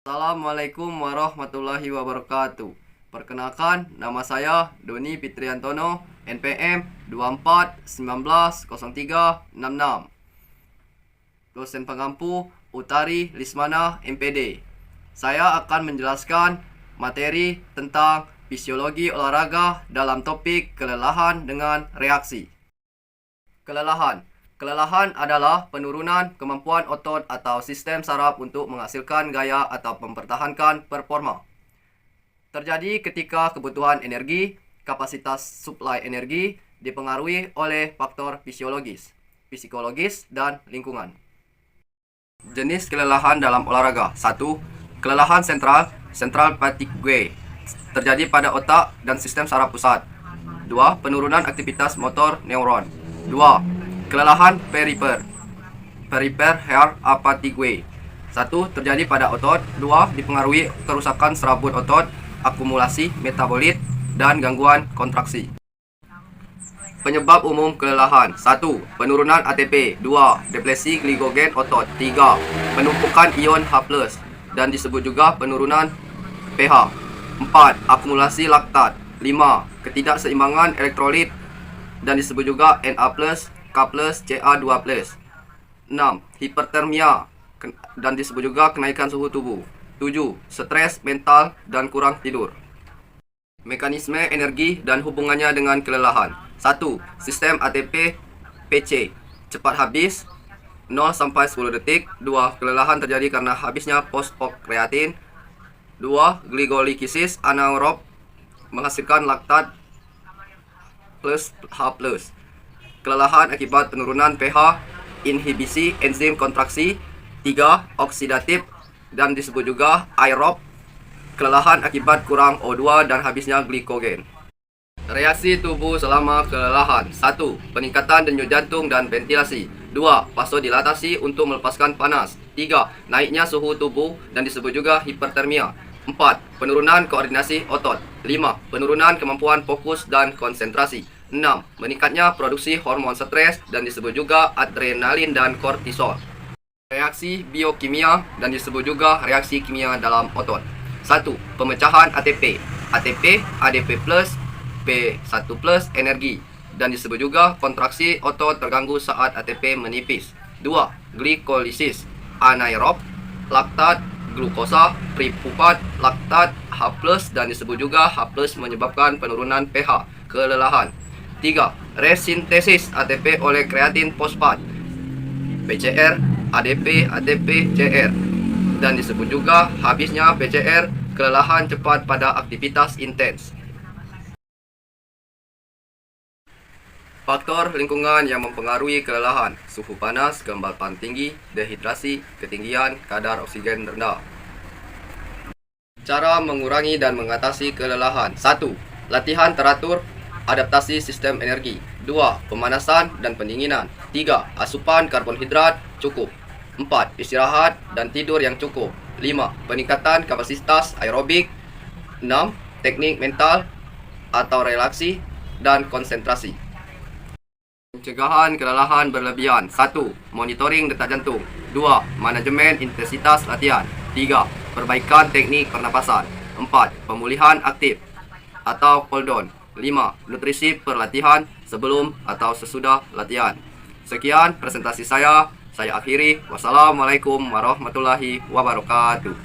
Assalamualaikum warahmatullahi wabarakatuh. Perkenalkan, nama saya Doni Fitriantono, NPM 24190366. Dosen pengampu Utari Lismana, MPD. Saya akan menjelaskan materi tentang fisiologi olahraga dalam topik kelelahan dengan reaksi. Kelelahan adalah penurunan kemampuan otot atau sistem saraf untuk menghasilkan gaya atau mempertahankan performa. Terjadi ketika kebutuhan energi, kapasitas suplai energi dipengaruhi oleh faktor fisiologis, psikologis, dan lingkungan. Jenis kelelahan dalam olahraga. 1. Kelelahan central fatigue, terjadi pada otak dan sistem saraf pusat. 2. Penurunan aktivitas motor neuron. 2. Kelelahan perifer hair fatigue. 1. Terjadi pada otot. 2. Dipengaruhi kerusakan serabut otot, akumulasi metabolit, dan gangguan kontraksi. Penyebab umum kelelahan. 1. Penurunan ATP. 2. Depresi glikogen otot. 3. Penumpukan ion H+, dan disebut juga penurunan pH. 4. Akumulasi laktat. 5. Ketidakseimbangan elektrolit, dan disebut juga Na+, K+, Ca2+. 6. Hipertermia, dan disebut juga kenaikan suhu tubuh. 7. Stres mental dan kurang tidur. Mekanisme energi dan hubungannya dengan kelelahan. 1. Sistem ATP PC, cepat habis 0-10 detik. 2. Kelelahan terjadi karena habisnya fosfat kreatin. 2. Glikolisis anaerob, menghasilkan laktat plus H+. Kelelahan akibat penurunan pH, inhibisi enzim kontraksi. 3. Oksidatif, dan disebut juga aerob, kelelahan akibat kurang O2 dan habisnya glikogen. Reaksi tubuh selama kelelahan. 1. Peningkatan denyut jantung dan ventilasi. 2. Vasodilatasi untuk melepaskan panas. 3. Naiknya suhu tubuh, dan disebut juga hipertermia. 4. Penurunan koordinasi otot. 5. Penurunan kemampuan fokus dan konsentrasi. 6. Meningkatnya produksi hormon stres, dan disebut juga adrenalin dan kortisol. Reaksi biokimia, dan disebut juga reaksi kimia dalam otot. 1. Pemecahan ATP, ADP+, P1+, energi, dan disebut juga kontraksi otot terganggu saat ATP menipis. 2. Glikolisis anaerob, laktat, glukosa, tripufat, laktat, H+, dan disebut juga H+, menyebabkan penurunan pH, kelelahan. 3. Resintesis ATP oleh kreatin fosfat, PCR, ADP, CR, dan disebut juga habisnya PCR, kelelahan cepat pada aktivitas intens. Faktor lingkungan yang mempengaruhi kelelahan: suhu panas, kelembapan tinggi, dehidrasi, ketinggian kadar oksigen rendah. Cara mengurangi dan mengatasi kelelahan. 1. Latihan teratur, adaptasi sistem energi. 2. Pemanasan dan pendinginan. 3. Asupan karbohidrat cukup. 4. Istirahat dan tidur yang cukup. 5. Peningkatan kapasitas aerobik. 6. Teknik mental atau relaksasi dan konsentrasi. Pencegahan kelelahan berlebihan. 1. Monitoring detak jantung. 2. Manajemen intensitas latihan. 3. Perbaikan teknik pernapasan. 4. Pemulihan aktif atau cool down. 5. Nutrisi perlatihan sebelum atau sesudah latihan. Sekian presentasi saya akhiri. Wassalamualaikum warahmatullahi wabarakatuh.